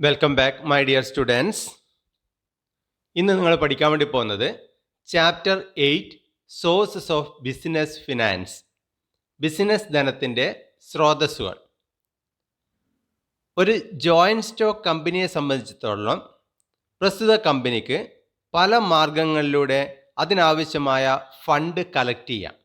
Welcome back my dear students. ഇന്ന് നിങ്ങൾ പഠിക്കാൻ വേണ്ടി പോകുന്നത് chapter 8 sources of business finance, business ധനത്തിൻ്റെ സ്രോതസ്സുകൾ. ഒരു ജോയിൻറ്റ് സ്റ്റോക്ക് കമ്പനിയെ സംബന്ധിച്ചിടത്തോളം പ്രസ്തുത കമ്പനിക്ക് പല മാർഗങ്ങളിലൂടെ അതിനാവശ്യമായ ഫണ്ട് കളക്ട് ചെയ്യാം.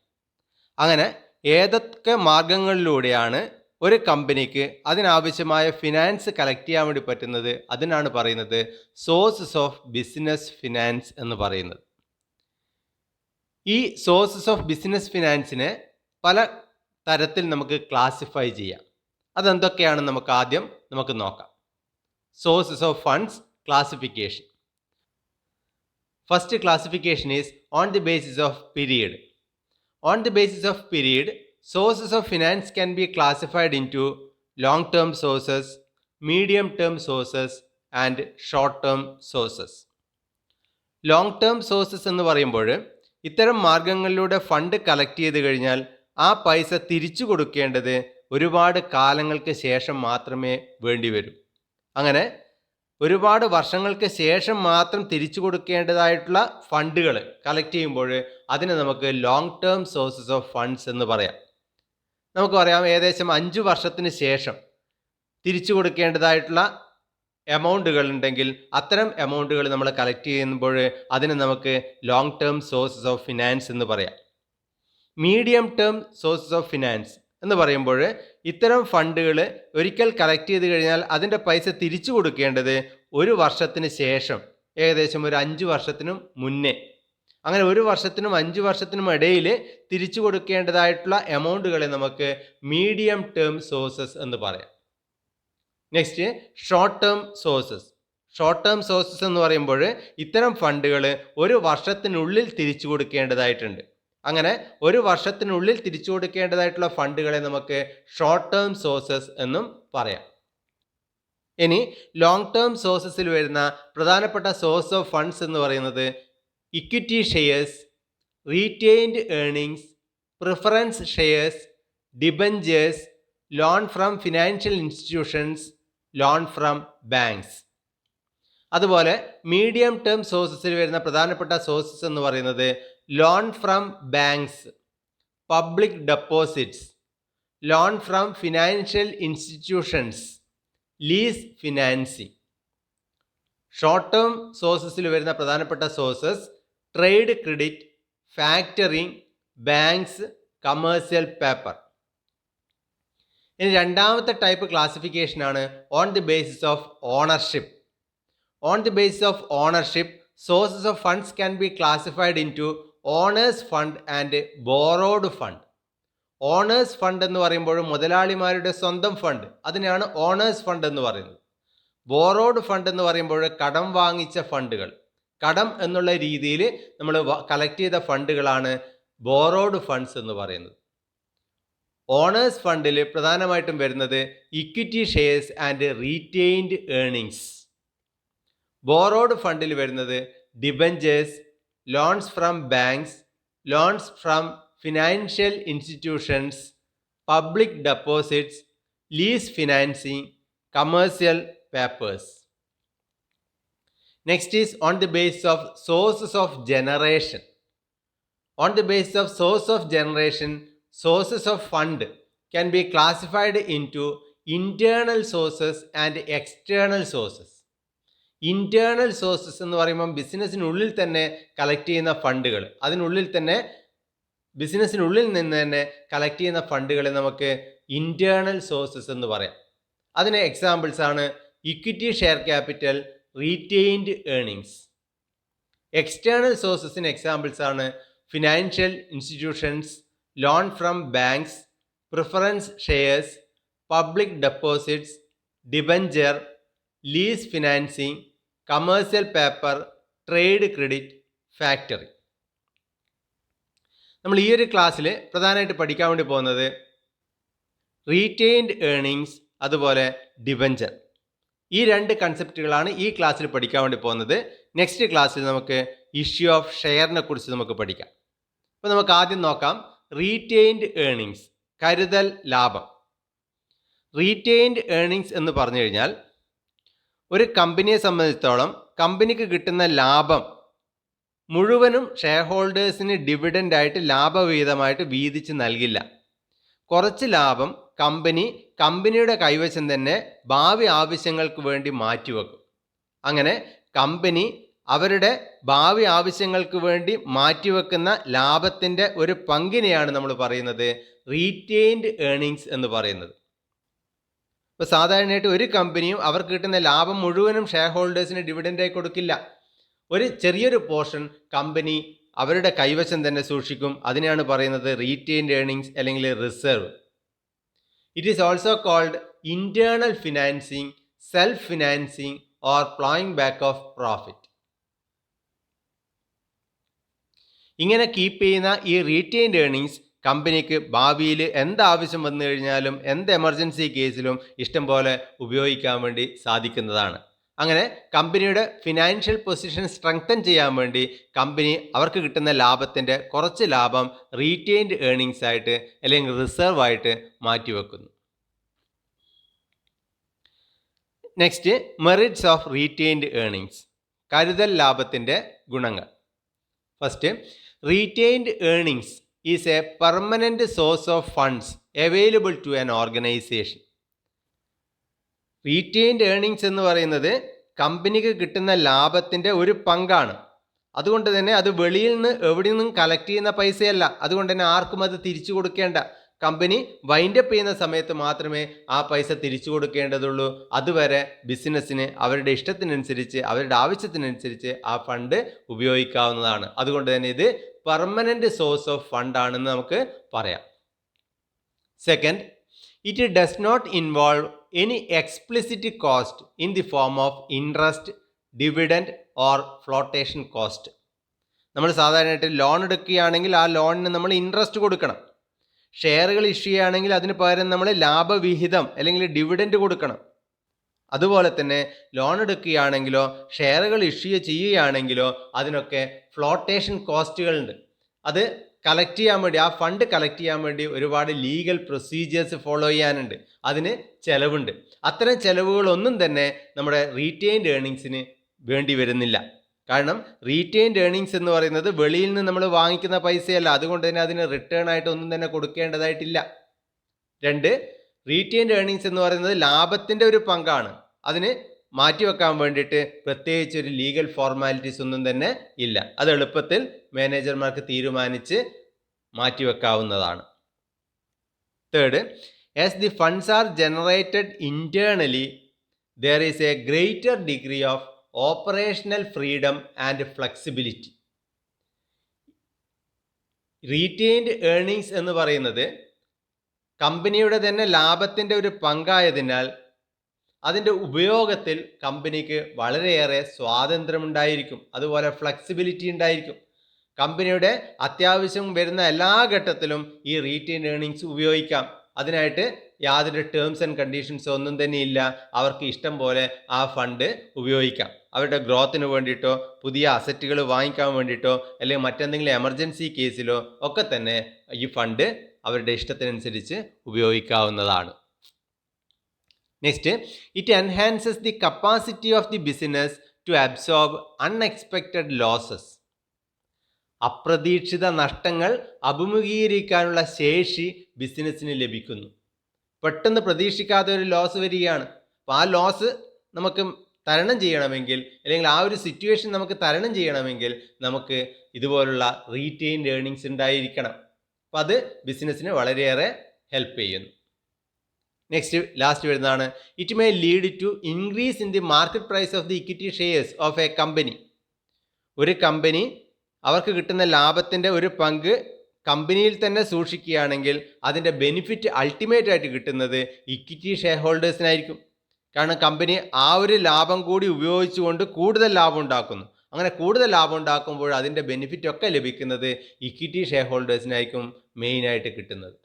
അങ്ങനെ ഏതൊക്കെ മാർഗങ്ങളിലൂടെയാണ് ഒരു കമ്പനിക്ക് അതിനാവശ്യമായ ഫിനാൻസ് കളക്ട് ചെയ്യാൻ വേണ്ടി പറ്റുന്നത്, അതിനാണ് പറയുന്നത് സോഴ്സസ് ഓഫ് ബിസിനസ് ഫിനാൻസ് എന്ന് പറയുന്നത്. ഈ സോഴ്സസ് ഓഫ് ബിസിനസ് ഫിനാൻസിനെ പല തരത്തിൽ നമുക്ക് ക്ലാസിഫൈ ചെയ്യാം. അതെന്തൊക്കെയാണെന്ന് നമുക്ക് ആദ്യം നോക്കാം. Sources of funds classification. First classification is on the basis of period. On the basis of period, sources of finance can be classified into long-term sources, medium-term sources and short-term sources. Long-term sources എന്ന് പറയുമ്പോൾ ഇത്തരം മാർഗങ്ങളിലൂടെ fund collect ചെയ്ത് കഴിഞ്ഞാൽ ആ പൈസ തിരിച്ചു കൊടുക്കേണ്ടത് ഒരുപാട് കാലങ്ങൾക്ക് ശേഷം മാത്രമേ വേണ്ടി വരൂ. അങ്ങനെ ഒരുപാട് വർഷങ്ങൾക്ക് ശേഷം മാത്രം തിരിച്ചു കൊടുക്കേണ്ടതായിട്ടുള്ള ഫണ്ടുകൾ കളക്ട് ചെയ്യുമ്പോൾ അതിനെ നമുക്ക് long term sources of funds എന്ന് പറയാം. നമുക്ക് പറയാം ഏകദേശം 5 വർഷത്തിന് ശേഷം തിരിച്ചു കൊടുക്കേണ്ടതായിട്ടുള്ള എമൗണ്ടുകൾ ഉണ്ടെങ്കിൽ അത്തരം എമൗണ്ടുകൾ നമ്മൾ കളക്ട് ചെയ്യുമ്പോൾ അതിനെ നമുക്ക് long term sources of finance എന്ന് പറയാം. Medium term sources of finance എന്ന് പറയുമ്പോൾ ഇത്തരം ഫണ്ടുകൾ ഒരിക്കൽ കളക്ട് ചെയ്ത് കഴിഞ്ഞാൽ അതിൻ്റെ പൈസ തിരിച്ചു കൊടുക്കേണ്ടത് 1 വർഷത്തിന് ശേഷം, ഏകദേശം ഒരു 5 വർഷത്തിനും മുന്നേ. അങ്ങനെ 1 വർഷത്തിനും 5 വർഷത്തിനും ഇടയിൽ തിരിച്ചു കൊടുക്കേണ്ടതായിട്ടുള്ള എമൗണ്ടുകളെ നമുക്ക് മീഡിയം ടേം സോഴ്സസ് എന്ന് പറയാം. Next short term sources. Short term sources എന്ന് പറയുമ്പോൾ ഇത്തരം ഫണ്ടുകൾ 1 വർഷത്തിനുള്ളിൽ തിരിച്ചു കൊടുക്കേണ്ടതായിട്ടുണ്ട്. അങ്ങനെ 1 വർഷത്തിനുള്ളിൽ തിരിച്ചു കൊടുക്കേണ്ടതായിട്ടുള്ള ഫണ്ടുകളെ നമുക്ക് ഷോർട്ട് ടേം സോഴ്സസ് എന്നും പറയാം. ഇനി ലോങ് ടേം സോഴ്സസിൽ വരുന്ന പ്രധാനപ്പെട്ട സോഴ്സ് ഓഫ് ഫണ്ട്സ് എന്ന് പറയുന്നത് equity shares, retained earnings, preference shares, debentures, loan from financial institutions, loan from banks. അതുപോലെ മീഡിയം ടേം സോഴ്സസിൽ വരുന്ന പ്രധാനപ്പെട്ട സോഴ്സസ് എന്ന് പറയുന്നത് loan from banks, public deposits, loan from financial institutions, lease financing. Short term സോഴ്സസിൽ വരുന്ന പ്രധാനപ്പെട്ട sources trade credit, factoring, banks, commercial paper. ഇനി രണ്ടാമത്തെ ടൈപ്പ് ക്ലാസിഫിക്കേഷനാണ് on the basis of ownership. On the basis of ownership, sources of funds can be classified into owners fund and borrowed fund. Owners fund എന്ന് പറയുമ്പോൾ മുതലാളിമാരുടെ സ്വന്തം fund, അതിനെയാണ് owners fund എന്ന് പറയുന്നത്. Borrowed fund എന്ന് പറയുമ്പോൾ കടം വാങ്ങിച്ച ഫണ്ടുകൾ, കടം എന്നുള്ള രീതിയിൽ നമ്മൾ കളക്ട് ചെയ്ത ഫണ്ടുകളാണ് ബോറോഡ് ഫണ്ട്സ് എന്ന് പറയുന്നത്. ഓണേഴ്സ് ഫണ്ടിൽ പ്രധാനമായിട്ടും വരുന്നത് equity shares and retained earnings. Borrowed ഫണ്ടിൽ വരുന്നത് debentures, loans from banks, loans from financial institutions, public deposits, lease financing, commercial papers. Next is on the basis of sources of generation. On the basis of source of generation, sources of fund can be classified in to internal sources and external sources. Internal sources എന്ന് പറയുമ്പം ബിസിനസ്സിനുള്ളിൽ തന്നെ collect ചെയ്യുന്ന ഫണ്ടുകൾ, അതിനുള്ളിൽ തന്നെ ബിസിനസ്സിനുള്ളിൽ നിന്ന് തന്നെ collect ചെയ്യുന്ന ഫണ്ടുകളെ നമുക്ക് ഇന്റേണൽ സോഴ്സസ് എന്ന് പറയാം. അതിന് എക്സാമ്പിൾസ് ആണ് equity share capital, retained earnings. External സോഴ്സസിന് എക്സാമ്പിൾസ് ആണ് financial institutions, loan from banks, preference shares, public deposits, debenture, lease financing, commercial paper, trade credit, factory. നമ്മൾ ഈ ഒരു ക്ലാസ്സിൽ പ്രധാനമായിട്ട് പഠിക്കാൻ വേണ്ടി പോകുന്നത് റീറ്റെയിൻഡ് ഏർണിങ്സ്, അതുപോലെ ഡിബഞ്ചർ. ഈ 2 കൺസെപ്റ്റുകളാണ് ഈ ക്ലാസ്സിൽ പഠിക്കാൻ വേണ്ടി പോകുന്നത്. നെക്സ്റ്റ് ക്ലാസ്സിൽ നമുക്ക് ഇഷ്യൂ ഓഫ് ഷെയറിനെ കുറിച്ച് നമുക്ക് പഠിക്കാം. അപ്പോൾ നമുക്ക് ആദ്യം നോക്കാം റീറ്റെയിൻഡ് ഏർണിങ്സ്, കരുതൽ ലാഭം. റീറ്റെയിൻഡ് ഏർണിങ്സ് എന്ന് പറഞ്ഞു കഴിഞ്ഞാൽ ഒരു കമ്പനിയെ സംബന്ധിച്ചിടത്തോളം കമ്പനിക്ക് കിട്ടുന്ന ലാഭം മുഴുവനും ഷെയർ ഹോൾഡേഴ്സിന് ഡിവിഡൻഡ് ആയിട്ട് ലാഭവിഹിതമായിട്ട് വീതിച്ച് നൽകില്ല. കുറച്ച് ലാഭം കമ്പനിയുടെ കൈവശം തന്നെ ഭാവി ആവശ്യങ്ങൾക്ക് വേണ്ടി മാറ്റിവെക്കും. അങ്ങനെ കമ്പനി അവരുടെ ഭാവി ആവശ്യങ്ങൾക്ക് വേണ്ടി മാറ്റിവെക്കുന്ന ലാഭത്തിൻ്റെ ഒരു പങ്കിനെയാണ് നമ്മൾ പറയുന്നത് റീറ്റെയിൻഡ് ഏർണിങ്സ് എന്ന് പറയുന്നത്. ഇപ്പോൾ സാധാരണയായിട്ട് ഒരു കമ്പനിയും അവർക്ക് കിട്ടുന്ന ലാഭം മുഴുവനും ഷെയർ ഹോൾഡേഴ്സിന് ഡിവിഡൻഡായി കൊടുക്കില്ല. ഒരു ചെറിയൊരു പോർഷൻ കമ്പനി അവരുടെ കൈവശം തന്നെ സൂക്ഷിക്കും. അതിനെയാണ് പറയുന്നത് റീറ്റെയിൻഡ് ഏർണിങ്സ് അല്ലെങ്കിൽ reserve. It is also called internal financing, self financing or ploughing back of profit. ഇങ്ങനെ കീപ്പ് ചെയ്യുന്ന ഈ റീറ്റെയിൻഡ് ഏർണിങ്സ് കമ്പനിക്ക് ഭാവിയിൽ എന്താവശ്യം വന്നു കഴിഞ്ഞാലും എന്ത് എമർജൻസി കേസിലും ഇഷ്ടം പോലെ ഉപയോഗിക്കാൻ വേണ്ടി സാധിക്കുന്നതാണ്. അങ്ങനെ കമ്പനിയുടെ ഫിനാൻഷ്യൽ പൊസിഷൻ സ്ട്രെങ്തൻ ചെയ്യാൻ വേണ്ടി കമ്പനി അവർക്ക് കിട്ടുന്ന ലാഭത്തിൻ്റെ കുറച്ച് ലാഭം റീറ്റെയിൻഡ് ഏർണിങ്സ് ആയിട്ട് അല്ലെങ്കിൽ റിസർവ് ആയിട്ട് മാറ്റിവെക്കുന്നു. Next, merits of retained earnings, കരുതൽ ലാഭത്തിൻ്റെ ഗുണങ്ങൾ. First, retained earnings is a permanent source of funds available to an organization. Retained earnings എന്ന് പറയുന്നത് കമ്പനിക്ക് കിട്ടുന്ന ലാഭത്തിൻ്റെ ഒരു പങ്കാണ്. അതുകൊണ്ട് തന്നെ അത് വെളിയിൽ നിന്ന് എവിടെ നിന്നും കളക്ട് ചെയ്യുന്ന പൈസയല്ല. അതുകൊണ്ട് തന്നെ ആർക്കും അത് തിരിച്ചു കൊടുക്കേണ്ട. കമ്പനി വൈൻഡപ്പ് ചെയ്യുന്ന സമയത്ത് മാത്രമേ ആ പൈസ തിരിച്ചു കൊടുക്കേണ്ടതുള്ളൂ. അതുവരെ ബിസിനസ്സിന് അവരുടെ ഇഷ്ടത്തിനനുസരിച്ച് അവരുടെ ആവശ്യത്തിനനുസരിച്ച് ആ ഫണ്ട് ഉപയോഗിക്കാവുന്നതാണ്. അതുകൊണ്ട് തന്നെ ഇത് പെർമനൻറ്റ് സോഴ്സ് ഓഫ് ഫണ്ടാണെന്ന് നമുക്ക് പറയാം. Second, it does not involve any explicit cost in the form of interest, dividend or flotation cost. നമ്മൾ സാധാരണയായിട്ട് ലോൺ എടുക്കുകയാണെങ്കിൽ ആ ലോണിന് നമ്മൾ ഇൻട്രസ്റ്റ് കൊടുക്കണം. ഷെയറുകൾ ഇഷ്യൂ ചെയ്യുകയാണെങ്കിൽ അതിന് പകരം നമ്മൾ ലാഭവിഹിതം അല്ലെങ്കിൽ ഡിവിഡൻഡ് കൊടുക്കണം. അതുപോലെ തന്നെ ലോൺ എടുക്കുകയാണെങ്കിലോ ഷെയറുകൾ ഇഷ്യൂ ചെയ്യുകയാണെങ്കിലോ അതിനൊക്കെ ഫ്ലോട്ടേഷൻ കോസ്റ്റുകളുണ്ട്. അത് കളക്ട് ചെയ്യാൻ വേണ്ടി, ആ ഫണ്ട് കളക്ട് ചെയ്യാൻ വേണ്ടി ഒരുപാട് ലീഗൽ പ്രൊസീജിയേഴ്സ് ഫോളോ ചെയ്യാനുണ്ട്. അതിന് ചിലവുണ്ട്. അത്തരം ചിലവുകളൊന്നും തന്നെ നമ്മുടെ റീറ്റെയിൻഡ് ഏർണിങ്സിന് വേണ്ടി വരുന്നില്ല. കാരണം റീറ്റെയിൻഡ് ഏർണിങ്സ് എന്ന് പറയുന്നത് വെളിയിൽ നിന്ന് നമ്മൾ വാങ്ങിക്കുന്ന പൈസയല്ല. അതുകൊണ്ട് തന്നെ അതിന് റിട്ടേൺ ആയിട്ട് ഒന്നും തന്നെ കൊടുക്കേണ്ടതായിട്ടില്ല. രണ്ട്, റീറ്റെയിൻഡ് ഏർണിങ്സ് എന്ന് പറയുന്നത് ലാഭത്തിൻ്റെ ഒരു പങ്കാണ്. അതിന് മാറ്റിവെക്കാൻ വേണ്ടിയിട്ട് പ്രത്യേകിച്ച് ഒരു ലീഗൽ ഫോർമാലിറ്റീസ് ഒന്നും തന്നെ ഇല്ല. അത് എളുപ്പത്തിൽ മാനേജർമാർക്ക് തീരുമാനിച്ച് മാറ്റിവെക്കാവുന്നതാണ്. Third, as the funds are generated internally there is a greater degree of operational freedom and flexibility. Retained earnings എന്ന് പറയുന്നത് കമ്പനിയുടെ തന്നെ ലാഭത്തിൻ്റെ ഒരു പങ്കായതിനാൽ അതിൻ്റെ ഉപയോഗത്തിൽ കമ്പനിക്ക് വളരെയേറെ സ്വാതന്ത്ര്യമുണ്ടായിരിക്കും. അതുപോലെ ഫ്ലെക്സിബിലിറ്റി ഉണ്ടായിരിക്കും. കമ്പനിയുടെ അത്യാവശ്യം വരുന്ന എല്ലാ ഘട്ടത്തിലും ഈ റീറ്റെയിൻഡ് ഏർണിങ്സ് ഉപയോഗിക്കാം. അതിനായിട്ട് യാതൊരു ടേംസ് ആൻഡ് കണ്ടീഷൻസോ ഒന്നും തന്നെ ഇല്ല. അവർക്ക് ഇഷ്ടം പോലെ ആ ഫണ്ട് ഉപയോഗിക്കാം. അവരുടെ ഗ്രോത്തിന് വേണ്ടിയിട്ടോ പുതിയ അസറ്റുകൾ വാങ്ങിക്കാൻ വേണ്ടിയിട്ടോ അല്ലെങ്കിൽ മറ്റെന്തെങ്കിലും എമർജൻസി കേസിലോ ഒക്കെ തന്നെ ഈ ഫണ്ട് അവരുടെ ഇഷ്ടത്തിനനുസരിച്ച് ഉപയോഗിക്കാവുന്നതാണ്. Next, it enhances the capacity of the business to absorb unexpected losses. അപ്രതീക്ഷിത നഷ്ടങ്ങൾ അഭിമുഖീകരിക്കാനുള്ള ശേഷി ബിസിനസ്സിന് ലഭിക്കുന്നു. പെട്ടെന്ന് പ്രതീക്ഷിക്കാത്ത ഒരു ലോസ് വരികയാണ്. അപ്പോൾ ആ ലോസ് നമുക്ക് തരണം ചെയ്യണമെങ്കിൽ അല്ലെങ്കിൽ ആ ഒരു സിറ്റുവേഷൻ നമുക്ക് തരണം ചെയ്യണമെങ്കിൽ നമുക്ക് ഇതുപോലുള്ള റീറ്റെയിൻഡ് ഏർണിങ്സ് ഉണ്ടായിരിക്കണം. അപ്പോൾ അത് ബിസിനസ്സിന് വളരെയേറെ ഹെൽപ്പ് ചെയ്യുന്നു. നെക്സ്റ്റ്, ലാസ്റ്റ് വരുന്നതാണ് it may lead to increase in the market price of the equity shares of a company. ഒരു കമ്പനി അവർക്ക് കിട്ടുന്ന ലാഭത്തിൻ്റെ ഒരു പങ്ക് കമ്പനിയിൽ തന്നെ സൂക്ഷിക്കുകയാണെങ്കിൽ അതിൻ്റെ ബെനിഫിറ്റ് അൾട്ടിമേറ്റ് ആയിട്ട് കിട്ടുന്നത് ഇക്വിറ്റി ഷെയർ ഹോൾഡേഴ്സിനായിരിക്കും. കാരണം കമ്പനി ആ ഒരു ലാഭം കൂടി ഉപയോഗിച്ചുകൊണ്ട് കൂടുതൽ ലാഭം ഉണ്ടാക്കുന്നു. അങ്ങനെ കൂടുതൽ ലാഭം ഉണ്ടാക്കുമ്പോൾ അതിൻ്റെ ബെനിഫിറ്റ് ഒക്കെ ലഭിക്കുന്നത് ഇക്വിറ്റി ഷെയർ ഹോൾഡേഴ്സിനായിരിക്കും മെയിനായിട്ട് കിട്ടുന്നത്.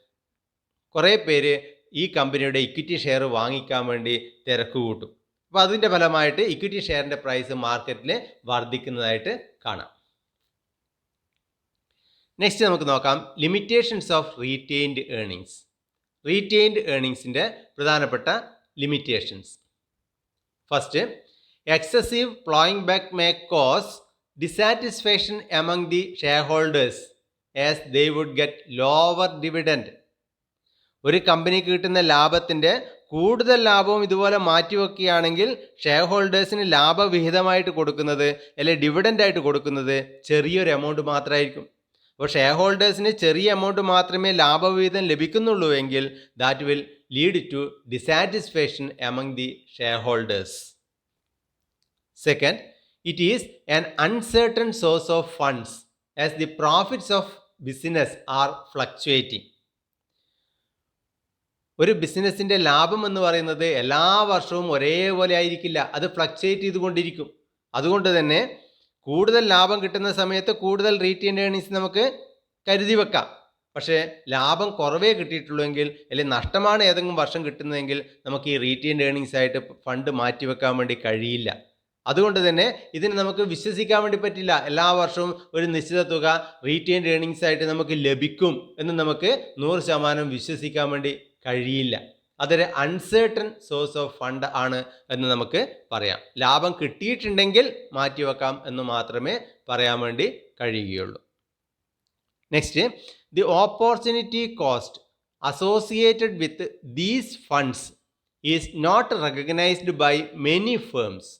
കുറേ പേര് ഈ കമ്പനിയുടെ ഇക്വിറ്റി ഷെയർ വാങ്ങിക്കാൻ വേണ്ടി തിരക്ക് കൂട്ടും. അപ്പോൾ അതിൻ്റെ ഫലമായിട്ട് ഇക്വിറ്റി ഷെയറിൻ്റെ പ്രൈസ് മാർക്കറ്റിൽ വർദ്ധിക്കുന്നതായിട്ട് കാണാം. നെക്സ്റ്റ് നമുക്ക് നോക്കാം limitations of retained earnings. Retained ഏർണിങ്സിൻ്റെ പ്രധാനപ്പെട്ട limitations. First, Excessive plowing back may cause dissatisfaction among the shareholders as they would get lower dividend. ഒരു കമ്പനിക്ക് കിട്ടുന്ന ലാഭത്തിൻ്റെ കൂടുതൽ ലാഭവും ഇതുപോലെ മാറ്റിവെക്കുകയാണെങ്കിൽ ഷെയർ ഹോൾഡേഴ്സിന് ലാഭവിഹിതമായിട്ട് കൊടുക്കുന്നത് അല്ലെങ്കിൽ ഡിവിഡൻ്റായിട്ട് കൊടുക്കുന്നത് ചെറിയൊരു എമൗണ്ട് മാത്രമായിരിക്കും. അപ്പോൾ ഷെയർ ഹോൾഡേഴ്സിന് ചെറിയ എമൗണ്ട് മാത്രമേ ലാഭവിഹിതം ലഭിക്കുന്നുള്ളൂ എങ്കിൽ that will lead to dissatisfaction among the share holders. Second, it is an uncertain source of funds as the profits of business are fluctuating. ഒരു ബിസിനസ്സിൻ്റെ ലാഭം എന്ന് പറയുന്നത് എല്ലാ വർഷവും ഒരേപോലെ ആയിരിക്കില്ല, അത് ഫ്ലക്ച്വേറ്റ് ചെയ്തുകൊണ്ടിരിക്കും. അതുകൊണ്ട് തന്നെ കൂടുതൽ ലാഭം കിട്ടുന്ന സമയത്ത് കൂടുതൽ റീറ്റെയിൻഡ് ഏർണിങ്സ് നമുക്ക് കരുതി വെക്കാം. പക്ഷേ ലാഭം കുറവേ കിട്ടിയിട്ടുള്ളൂ എങ്കിൽ അല്ലെങ്കിൽ നഷ്ടമാണ് ഏതെങ്കിലും വർഷം കിട്ടുന്നതെങ്കിൽ നമുക്ക് ഈ റീറ്റെയിൻഡ് ഏർണിങ്സ് ആയിട്ട് ഫണ്ട് മാറ്റിവെക്കാൻ വേണ്ടി കഴിയില്ല. അതുകൊണ്ട് തന്നെ ഇതിന് നമുക്ക് വിശ്വസിക്കാൻ വേണ്ടി പറ്റില്ല. എല്ലാ വർഷവും ഒരു നിശ്ചിത തുക റീറ്റെയിൻഡ് ഏർണിങ്സ് ആയിട്ട് നമുക്ക് ലഭിക്കും എന്ന് നമുക്ക് 100% വിശ്വസിക്കാൻ വേണ്ടി കഴിയില്ല. അതൊരു അൺസേർട്ടൺ സോഴ്സ് ഓഫ് ഫണ്ട് ആണ് എന്ന് നമുക്ക് പറയാം. ലാഭം കിട്ടിയിട്ടുണ്ടെങ്കിൽ മാറ്റിവെക്കാം എന്ന് മാത്രമേ പറയാൻ വേണ്ടി കഴിയുകയുള്ളൂ. Next, the opportunity cost associated with these funds is not recognised by many firms.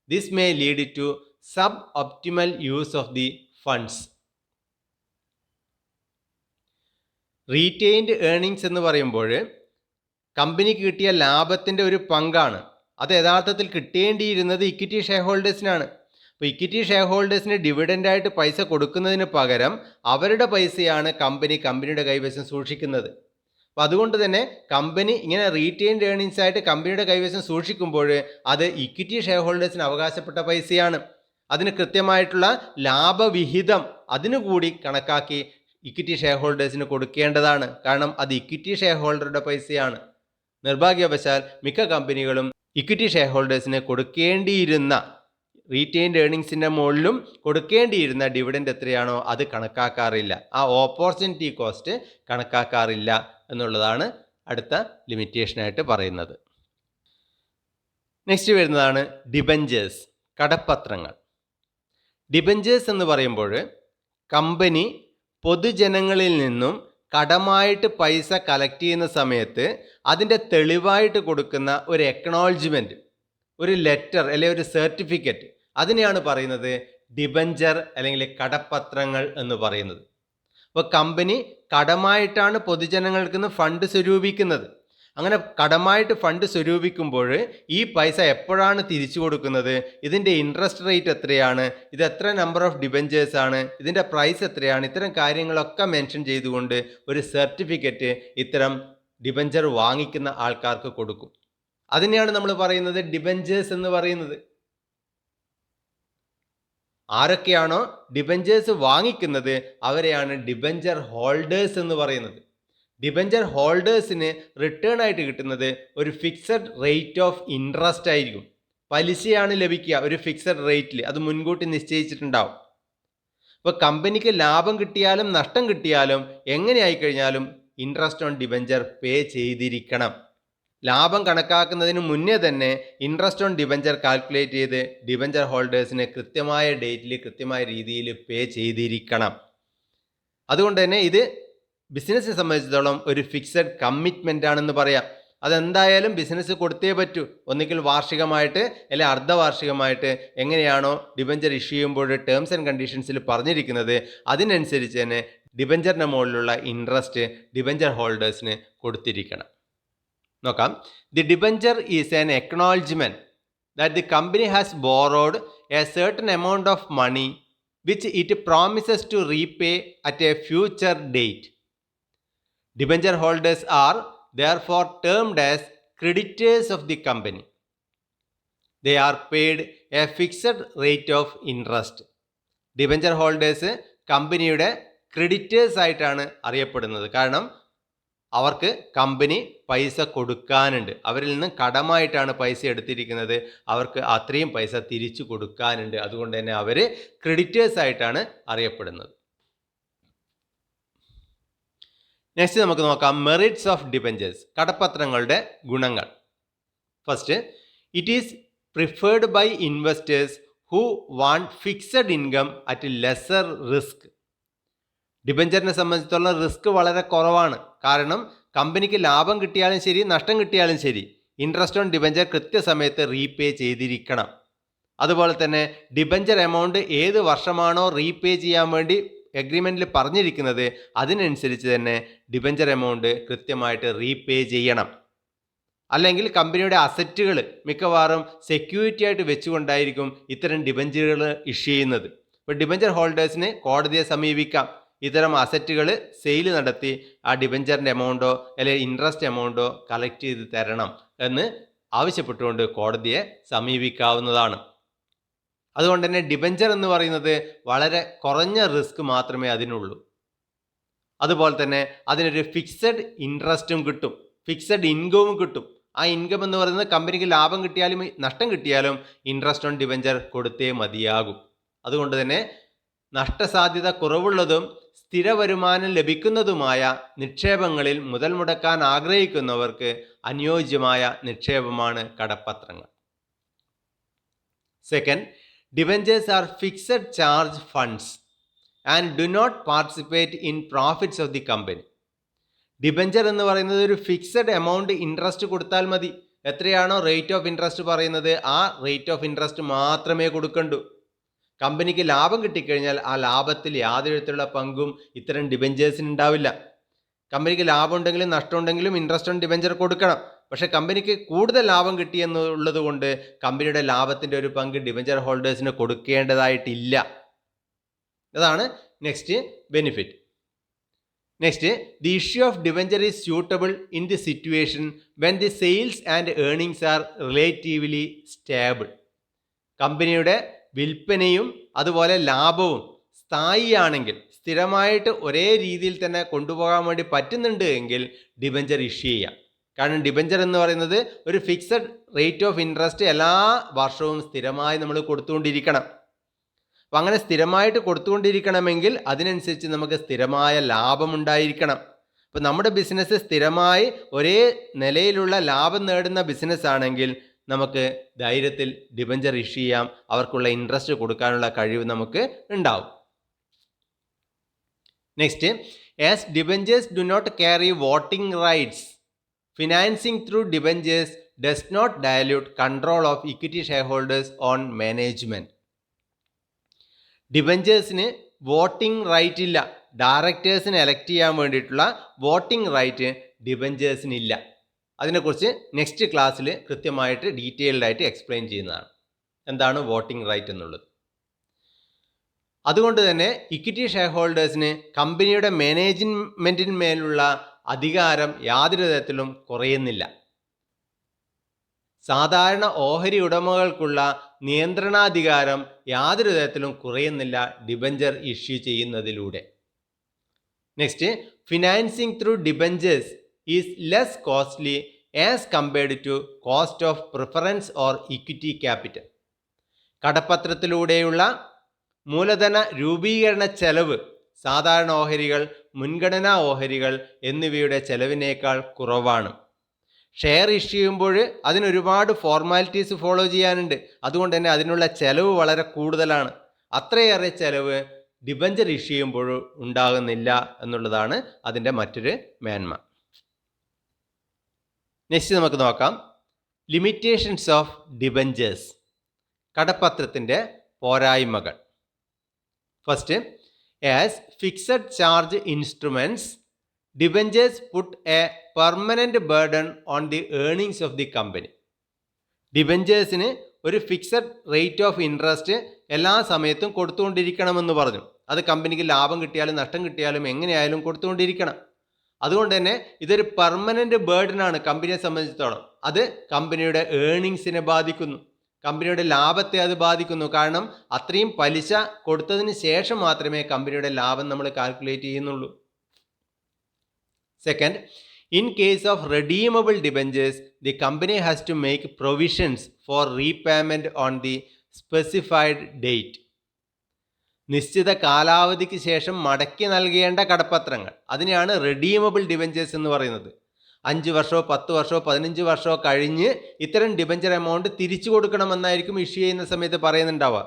This may lead to suboptimal use of the funds. Retained earnings എന്ന് പറയുമ്പോൾ കമ്പനിക്ക് കിട്ടിയ ലാഭത്തിൻ്റെ ഒരു പങ്കാണ്. അത് യഥാർത്ഥത്തിൽ കിട്ടേണ്ടിയിരുന്നത് ഇക്വിറ്റി ഷെയർ ഹോൾഡേഴ്സിനാണ്. അപ്പോൾ ഇക്വിറ്റി ഷെയർ ഹോൾഡേഴ്സിന് ഡിവിഡൻ്റായിട്ട് പൈസ കൊടുക്കുന്നതിന് പകരം അവരുടെ പൈസയാണ് കമ്പനിയുടെ കൈവശം സൂക്ഷിക്കുന്നത്. അപ്പോൾ അതുകൊണ്ട് തന്നെ കമ്പനി ഇങ്ങനെ റീറ്റെയിൻഡ് ഏർണിങ്സ് ആയിട്ട് കമ്പനിയുടെ കൈവശം സൂക്ഷിക്കുമ്പോൾ അത് ഇക്വിറ്റി ഷെയർ ഹോൾഡേഴ്സിന് അവകാശപ്പെട്ട പൈസയാണ്. അതിന് കൃത്യമായിട്ടുള്ള ലാഭവിഹിതം അതിനുകൂടി കണക്കാക്കി ഇക്വിറ്റി ഷെയർ ഹോൾഡേഴ്സിന് കൊടുക്കേണ്ടതാണ്. കാരണം അത് ഇക്വിറ്റി ഷെയർ ഹോൾഡറുടെ പൈസയാണ്. നിർഭാഗ്യവശാൽ മിക്ക കമ്പനികളും ഇക്വിറ്റി ഷെയർ ഹോൾഡേഴ്സിന് കൊടുക്കേണ്ടിയിരുന്ന റീറ്റെയിൻഡ് ഏർണിങ്സിൻ്റെ മുകളിലും കൊടുക്കേണ്ടിയിരുന്ന ഡിവിഡൻഡ് എത്രയാണോ അത് കണക്കാക്കാറില്ല. ആ ഓപ്പർച്യൂണിറ്റി കോസ്റ്റ് കണക്കാക്കാറില്ല എന്നുള്ളതാണ് അടുത്ത ലിമിറ്റേഷനായിട്ട് പറയുന്നത്. നെക്സ്റ്റ് വരുന്നതാണ് ഡിബഞ്ചേഴ്സ്, കടപ്പത്രങ്ങൾ. ഡിബഞ്ചേഴ്സ് എന്ന് പറയുമ്പോൾ കമ്പനി പൊതുജനങ്ങളിൽ നിന്നും കടമായിട്ട് പൈസ കളക്ട് ചെയ്യുന്ന സമയത്ത് അതിൻ്റെ തെളിവായിട്ട് കൊടുക്കുന്ന ഒരു എക്നോളജ്മെൻറ്റ്, ഒരു ലെറ്റർ അല്ലെങ്കിൽ ഒരു സർട്ടിഫിക്കറ്റ്, അതിനെയാണ് പറയുന്നത് ഡിബഞ്ചർ അല്ലെങ്കിൽ കടപ്പത്രങ്ങൾ എന്ന് പറയുന്നത്. അപ്പോൾ കമ്പനി കടമായിട്ടാണ് പൊതുജനങ്ങൾക്ക് ഫണ്ട് സ്വരൂപിക്കുന്നത്. അങ്ങനെ കടമായിട്ട് ഫണ്ട് സ്വരൂപിക്കുമ്പോൾ ഈ പൈസ എപ്പോഴാണ് തിരിച്ചു കൊടുക്കുന്നത്, ഇതിൻ്റെ ഇൻട്രസ്റ്റ് റേറ്റ് എത്രയാണ്, ഇത് എത്ര നമ്പർ ഓഫ് ഡിബഞ്ചേഴ്സ് ആണ്, ഇതിൻ്റെ പ്രൈസ് എത്രയാണ്, ഇത്തരം കാര്യങ്ങളൊക്കെ മെൻഷൻ ചെയ്തുകൊണ്ട് ഒരു സർട്ടിഫിക്കറ്റ് ഇത്തരം ഡിബഞ്ചർ വാങ്ങിക്കുന്ന ആൾക്കാർക്ക് കൊടുക്കും. അതിനെയാണ് നമ്മൾ പറയുന്നത് ഡിബഞ്ചേഴ്സ് എന്ന് പറയുന്നത്. ആരൊക്കെയാണോ ഡിബഞ്ചേഴ്സ് വാങ്ങിക്കുന്നത് അവരെയാണ് ഡിബഞ്ചർ ഹോൾഡേഴ്സ് എന്ന് പറയുന്നത്. ഡിബഞ്ചർ ഹോൾഡേഴ്സിന് റിട്ടേൺ ആയിട്ട് കിട്ടുന്നത് ഒരു ഫിക്സഡ് റേറ്റ് ഓഫ് ഇൻട്രസ്റ്റ് ആയിരിക്കും. പലിശയാണ് ലഭിക്കുക ഒരു ഫിക്സഡ് റേറ്റിൽ, അത് മുൻകൂട്ടി നിശ്ചയിച്ചിട്ടുണ്ടാവും. ഇപ്പോൾ കമ്പനിക്ക് ലാഭം കിട്ടിയാലും നഷ്ടം കിട്ടിയാലും എങ്ങനെയായി കഴിഞ്ഞാലും ഇൻട്രസ്റ്റ് ഓൺ ഡിബഞ്ചർ പേ ചെയ്തിരിക്കണം. ലാഭം കണക്കാക്കുന്നതിന് മുന്നേ തന്നെ ഇൻട്രസ്റ്റ് ഓൺ ഡിബഞ്ചർ കാൽക്കുലേറ്റ് ചെയ്ത് ഡിബഞ്ചർ ഹോൾഡേഴ്സിന് കൃത്യമായ ഡേറ്റിൽ കൃത്യമായ രീതിയിൽ പേ ചെയ്തിരിക്കണം. അതുകൊണ്ട് തന്നെ ഇത് ബിസിനസ്സിനെ സംബന്ധിച്ചിടത്തോളം ഒരു ഫിക്സഡ് കമ്മിറ്റ്മെൻ്റ് ആണെന്ന് പറയാം. അതെന്തായാലും ബിസിനസ് കൊടുത്തേ പറ്റൂ. ഒന്നുകിൽ വാർഷികമായിട്ട് അല്ലെങ്കിൽ അർദ്ധവാർഷികമായിട്ട് എങ്ങനെയാണോ ഡിബഞ്ചർ ഇഷ്യൂ ചെയ്യുമ്പോൾ ടേംസ് ആൻഡ് കണ്ടീഷൻസിൽ പറഞ്ഞിരിക്കുന്നത് അതിനനുസരിച്ച് തന്നെ ഡിബഞ്ചറിൻ്റെ മുകളിലുള്ള ഇൻട്രസ്റ്റ് ഡിബഞ്ചർ ഹോൾഡേഴ്സിന് കൊടുത്തിരിക്കണം. നോക്കാം. The debenture is an acknowledgement that the company has borrowed A certain amount of money which it promises to repay at a future date. Debenture holders are therefore termed as creditors of the company. They are paid a fixed rate of interest. Debenture holders കമ്പനിയുടെ creditors ആയിട്ടാണ് അറിയപ്പെടുന്നത്. കാരണം അവർക്ക് company പൈസ കൊടുക്കാനുണ്ട്, അവരിൽ നിന്ന് കടമായിട്ടാണ് പൈസ എടുത്തിരിക്കുന്നത്, അവർക്ക് അത്രയും പൈസ തിരിച്ചു കൊടുക്കാനുണ്ട്. അതുകൊണ്ട് തന്നെ അവർ ക്രെഡിറ്റേഴ്സ് ആയിട്ടാണ് അറിയപ്പെടുന്നത്. നെക്സ്റ്റ് നമുക്ക് നോക്കാം മെറിറ്റ്സ് ഓഫ് ഡിബഞ്ചേഴ്സ്, കടപ്പത്രങ്ങളുടെ ഗുണങ്ങൾ. First, it is preferred by investors who want fixed income at lesser risk. ഡിബഞ്ചറിനെ സംബന്ധിച്ചിടത്തോളം റിസ്ക് വളരെ കുറവാണ്. കാരണം കമ്പനിക്ക് ലാഭം കിട്ടിയാലും ശരി നഷ്ടം കിട്ടിയാലും ശരി ഇൻട്രസ്റ്റ് ഓൺ ഡിബഞ്ചർ കൃത്യസമയത്ത് റീപേ ചെയ്തിരിക്കണം. അതുപോലെ തന്നെ ഡിബഞ്ചർ എമൗണ്ട് ഏത് വർഷമാണോ റീപേ ചെയ്യാൻ വേണ്ടി എഗ്രിമെൻറ്റിൽ പറഞ്ഞിരിക്കുന്നത് അതിനനുസരിച്ച് തന്നെ ഡിബഞ്ചർ എമൗണ്ട് കൃത്യമായിട്ട് റീപേ ചെയ്യണം. അല്ലെങ്കിൽ കമ്പനിയുടെ അസറ്റുകൾ മിക്കവാറും സെക്യൂരിറ്റി ആയിട്ട് വെച്ചുകൊണ്ടായിരിക്കും ഇത്തരം ഡിബഞ്ചറുകൾ ഇഷ്യൂ ചെയ്യുന്നത്. ഇപ്പോൾ ഡിബഞ്ചർ ഹോൾഡേഴ്സിന് കോടതിയെ സമീപിക്കാം. ഇത്തരം അസറ്റുകൾ സെയിൽ നടത്തി ആ ഡിബഞ്ചറിൻ്റെ എമൗണ്ടോ അല്ലെങ്കിൽ ഇൻട്രസ്റ്റ് എമൗണ്ടോ കളക്ട് ചെയ്ത് തരണം എന്ന് ആവശ്യപ്പെട്ടുകൊണ്ട് കോടതിയെ സമീപിക്കാവുന്നതാണ്. അതുകൊണ്ട് തന്നെ ഡിബഞ്ചർ എന്ന് പറയുന്നത് വളരെ കുറഞ്ഞ റിസ്ക് മാത്രമേ അതിനുള്ളൂ. അതുപോലെ തന്നെ അതിനൊരു ഫിക്സഡ് ഇൻട്രസ്റ്റും കിട്ടും, ഫിക്സഡ് ഇൻകവും കിട്ടും. ആ ഇൻകം എന്ന് പറയുന്നത് കമ്പനിക്ക് ലാഭം കിട്ടിയാലും നഷ്ടം കിട്ടിയാലും ഇൻട്രസ്റ്റ് ഓൺ ഡിബഞ്ചർ കൊടുത്തേ മതിയാകും. അതുകൊണ്ട് തന്നെ നഷ്ടസാധ്യത കുറവുള്ളതും സ്ഥിര വരുമാനം ലഭിക്കുന്നതുമായ നിക്ഷേപങ്ങളിൽ മുതൽ മുടക്കാൻ ആഗ്രഹിക്കുന്നവർക്ക് അനുയോജ്യമായ നിക്ഷേപമാണ് കടപ്പത്രങ്ങൾ. Second, debentures are fixed charge funds and do not participate in profits of the company. Debenture എന്ന് പറയുന്നത് ഒരു ഫിക്സഡ് എമൗണ്ട് ഇൻട്രസ്റ്റ് കൊടുത്താൽ മതി. എത്രയാണോ റേറ്റ് ഓഫ് ഇൻട്രസ്റ്റ് പറയുന്നത് ആ റേറ്റ് ഓഫ് ഇൻട്രസ്റ്റ് മാത്രമേ കൊടുക്കണ്ടൂ. കമ്പനിക്ക് ലാഭം കിട്ടിക്കഴിഞ്ഞാൽ ആ ലാഭത്തിൽ യാതൊരു വിധത്തിലുള്ള പങ്കും ഇത്തരം ഡിബഞ്ചേഴ്സിന് ഉണ്ടാവില്ല. കമ്പനിക്ക് ലാഭം ഉണ്ടെങ്കിലും നഷ്ടമുണ്ടെങ്കിലും ഇൻട്രസ്റ്റ് ഓൺ ഡിബഞ്ചർ കൊടുക്കണം. പക്ഷേ കമ്പനിക്ക് കൂടുതൽ ലാഭം കിട്ടിയെന്നുള്ളത് കൊണ്ട് കമ്പനിയുടെ ലാഭത്തിൻ്റെ ഒരു പങ്ക് ഡിബഞ്ചർ ഹോൾഡേഴ്സിന് കൊടുക്കേണ്ടതായിട്ടില്ല. അതാണ് next benefit. Next, the issue of debenture is suitable in the situation when the sales and earnings R relatively stable. കമ്പനിയുടെ വിൽപ്പനയും അതുപോലെ ലാഭവും സ്ഥായിയാണെങ്കിൽ, സ്ഥിരമായിട്ട് ഒരേ രീതിയിൽ തന്നെ കൊണ്ടുപോകാൻ വേണ്ടി പറ്റുന്നുണ്ട് എങ്കിൽ ഡിബഞ്ചർ ഇഷ്യൂ ചെയ്യാം. കാരണം ഡിബഞ്ചർ എന്ന് പറയുന്നത് ഒരു ഫിക്സഡ് റേറ്റ് ഓഫ് ഇൻട്രസ്റ്റ് എല്ലാ വർഷവും സ്ഥിരമായി നമ്മൾ കൊടുത്തുകൊണ്ടിരിക്കണം. അപ്പം അങ്ങനെ സ്ഥിരമായിട്ട് കൊടുത്തുകൊണ്ടിരിക്കണമെങ്കിൽ അതിനനുസരിച്ച് നമുക്ക് സ്ഥിരമായ ലാഭമുണ്ടായിരിക്കണം. അപ്പം നമ്മുടെ ബിസിനസ് സ്ഥിരമായി ഒരേ നിലയിലുള്ള ലാഭം നേടുന്ന ബിസിനസ് ആണെങ്കിൽ നമുക്ക് ധൈര്യത്തിൽ ഡിബഞ്ചർ ഇഷ്യൂ ചെയ്യാം. അവർക്കുള്ള ഇൻട്രസ്റ്റ് കൊടുക്കാനുള്ള കഴിവ് നമുക്ക് ഉണ്ടാവും. Next, as debentures do not carry voting rights, financing through debentures does not dilute control of equity share holders on management. ഡിബഞ്ചേഴ്സിന് വോട്ടിംഗ് റൈറ്റ് ഇല്ല. ഡയറക്ടേഴ്സിനെ എലക്ട് ചെയ്യാൻ വേണ്ടിയിട്ടുള്ള വോട്ടിംഗ് റൈറ്റ് ഡിബഞ്ചേഴ്സിനില്ല. അതിനെക്കുറിച്ച് നെക്സ്റ്റ് ക്ലാസ്സിൽ കൃത്യമായിട്ട് ഡീറ്റെയിൽഡ് ആയിട്ട് എക്സ്പ്ലെയിൻ ചെയ്യുന്നതാണ് എന്താണ് വോട്ടിംഗ് റൈറ്റ് എന്നുള്ളത്. അതുകൊണ്ട് തന്നെ ഇക്വിറ്റി ഷെയർ ഹോൾഡേഴ്സിന് കമ്പനിയുടെ മാനേജ്മെൻറ്റിന്മേലുള്ള അധികാരം യാതൊരു തരത്തിലും കുറയുന്നില്ല. സാധാരണ ഓഹരി ഉടമകൾക്കുള്ള നിയന്ത്രണാധികാരം യാതൊരു തരത്തിലും കുറയുന്നില്ല ഡിബഞ്ചർ ഇഷ്യൂ ചെയ്യുന്നതിലൂടെ. Next, financing through debentures is less costly as compared to cost of preference or equity capital. കടപ്പത്രത്തിലൂടെയുള്ള മൂലധന രൂപീകരണ ചെലവ് സാധാരണ ഓഹരികൾ, മുൻഗണനാ ഓഹരികൾ എന്നിവയുടെ ചെലവിനേക്കാൾ കുറവാണ്. ഷെയർ ഇഷ്യൂ ചെയ്യുമ്പോൾ അതിനൊരുപാട് ഫോർമാലിറ്റീസ് ഫോളോ ചെയ്യാനുണ്ട്. അതുകൊണ്ട് തന്നെ അതിനുള്ള ചെലവ് വളരെ കൂടുതലാണ്. അത്രയേറെ ചെലവ് ഡിബഞ്ചർ ഇഷ്യൂ ചെയ്യുമ്പോൾ ഉണ്ടാകുന്നില്ല എന്നുള്ളതാണ് അതിൻ്റെ മറ്റൊരു മേന്മ. നെക്സ്റ്റ് നമുക്ക് നോക്കാം ലിമിറ്റേഷൻസ് ഓഫ് ഡിബഞ്ചേഴ്സ്, കടപ്പത്രത്തിൻ്റെ പോരായ്മകൾ. First, as fixed charge instruments debentures put a permanent burden on the earnings of the company. ഡിബഞ്ചേഴ്സിന് ഒരു ഫിക്സഡ് റേറ്റ് ഓഫ് ഇൻട്രസ്റ്റ് എല്ലാ സമയത്തും കൊടുത്തുകൊണ്ടിരിക്കണമെന്ന് പറഞ്ഞു. അത് കമ്പനിക്ക് ലാഭം കിട്ടിയാലും നഷ്ടം കിട്ടിയാലും എങ്ങനെയായാലും കൊടുത്തുകൊണ്ടിരിക്കണം. അതുകൊണ്ട് തന്നെ ഇതൊരു പെർമനൻറ്റ് ബേർഡനാണ് കമ്പനിയെ സംബന്ധിച്ചിടത്തോളം. അത് കമ്പനിയുടെ ഏർണിങ്സിനെ ബാധിക്കുന്നു, കമ്പനിയുടെ ലാഭത്തെ അത് ബാധിക്കുന്നു. കാരണം അത്രയും പലിശ കൊടുത്തതിന് ശേഷം മാത്രമേ കമ്പനിയുടെ ലാഭം നമ്മൾ കാൽക്കുലേറ്റ് ചെയ്യുന്നുള്ളൂ. Second, in case of redeemable debentures, the company has to make provisions for repayment on the specified date. നിശ്ചിത കാലാവധിക്ക് ശേഷം മടക്കി നൽകേണ്ട കടപ്പത്രങ്ങൾ, അതിനെയാണ് റെഡീമബിൾ ഡിബഞ്ചേഴ്സ് എന്ന് പറയുന്നത്. 5 വർഷമോ 10 വർഷമോ 15 വർഷമോ കഴിഞ്ഞ് ഇത്തരം ഡിബഞ്ചർ എമൗണ്ട് തിരിച്ചു കൊടുക്കണമെന്നായിരിക്കും ഇഷ്യൂ ചെയ്യുന്ന സമയത്ത് പറയുന്നുണ്ടാവുക.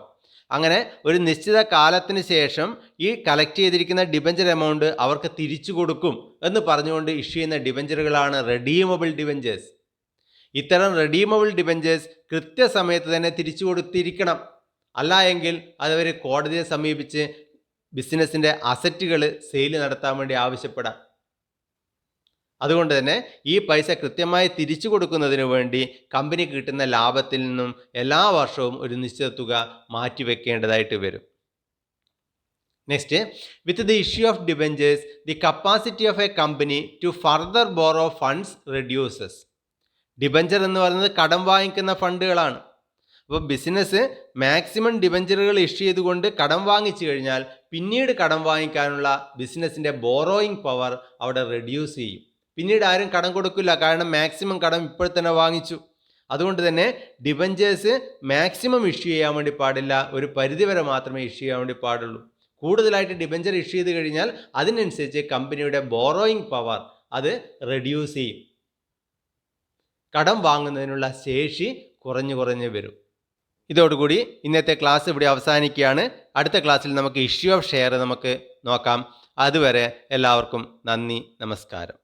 അങ്ങനെ ഒരു നിശ്ചിത കാലത്തിന് ശേഷം ഈ കളക്ട് ചെയ്തിരിക്കുന്ന ഡിബഞ്ചർ എമൗണ്ട് അവർക്ക് തിരിച്ചു കൊടുക്കും എന്ന് പറഞ്ഞുകൊണ്ട് ഇഷ്യൂ ചെയ്യുന്ന ഡിബഞ്ചറുകളാണ് റെഡീമബിൾ ഡിബഞ്ചേഴ്സ്. ഇത്തരം റെഡീമബിൾ ഡിബഞ്ചേഴ്സ് കൃത്യസമയത്ത് തന്നെ തിരിച്ചു കൊടുത്തിരിക്കണം. അല്ല എങ്കിൽ അതവർ കോടതിയെ സമീപിച്ച് ബിസിനസ്സിൻ്റെ അസറ്റുകൾ സെയിൽ നടത്താൻ വേണ്ടി ആവശ്യപ്പെടാം. അതുകൊണ്ട് തന്നെ ഈ പൈസ കൃത്യമായി തിരിച്ചു കൊടുക്കുന്നതിന് വേണ്ടി കമ്പനിക്ക് കിട്ടുന്ന ലാഭത്തിൽ നിന്നും എല്ലാ വർഷവും ഒരു നിശ്ചിത തുക മാറ്റിവെക്കേണ്ടതായിട്ട് വരും. Next, with the issue of debentures the capacity of a company to further borrow funds reduces. Debenture എന്ന് പറയുന്നത് കടം വാങ്ങിക്കുന്ന ഫണ്ടുകളാണ്. അപ്പോൾ ബിസിനസ് മാക്സിമം ഡിബഞ്ചറുകൾ ഇഷ്യൂ ചെയ്തുകൊണ്ട് കടം വാങ്ങിച്ചു കഴിഞ്ഞാൽ പിന്നീട് കടം വാങ്ങിക്കാനുള്ള ബിസിനസ്സിൻ്റെ ബോറോയിങ് പവർ അവിടെ റെഡ്യൂസ് ചെയ്യും. പിന്നീട് ആരും കടം കൊടുക്കില്ല, കാരണം മാക്സിമം കടം ഇപ്പോൾ തന്നെ വാങ്ങിച്ചു. അതുകൊണ്ട് തന്നെ ഡിബഞ്ചേഴ്സ് മാക്സിമം ഇഷ്യൂ ചെയ്യാൻ വേണ്ടി പാടില്ല, ഒരു പരിധിവരെ മാത്രമേ ഇഷ്യൂ ചെയ്യാൻ വേണ്ടി പാടുള്ളൂ. കൂടുതലായിട്ട് ഡിബഞ്ചർ ഇഷ്യൂ ചെയ്ത് കഴിഞ്ഞാൽ അതിനനുസരിച്ച് കമ്പനിയുടെ ബോറോയിങ് പവർ അത് റെഡ്യൂസ് ചെയ്യും. കടം വാങ്ങുന്നതിനുള്ള ശേഷി കുറഞ്ഞു വരും. ഇതോടുകൂടി ഇന്നത്തെ ക്ലാസ് ഇവിടെ അവസാനിക്കുകയാണ്. അടുത്ത ക്ലാസ്സിൽ നമുക്ക് ഇഷ്യൂ ഓഫ് ഷെയർ നമുക്ക് നോക്കാം. അതുവരെ എല്ലാവർക്കും നന്ദി, നമസ്കാരം.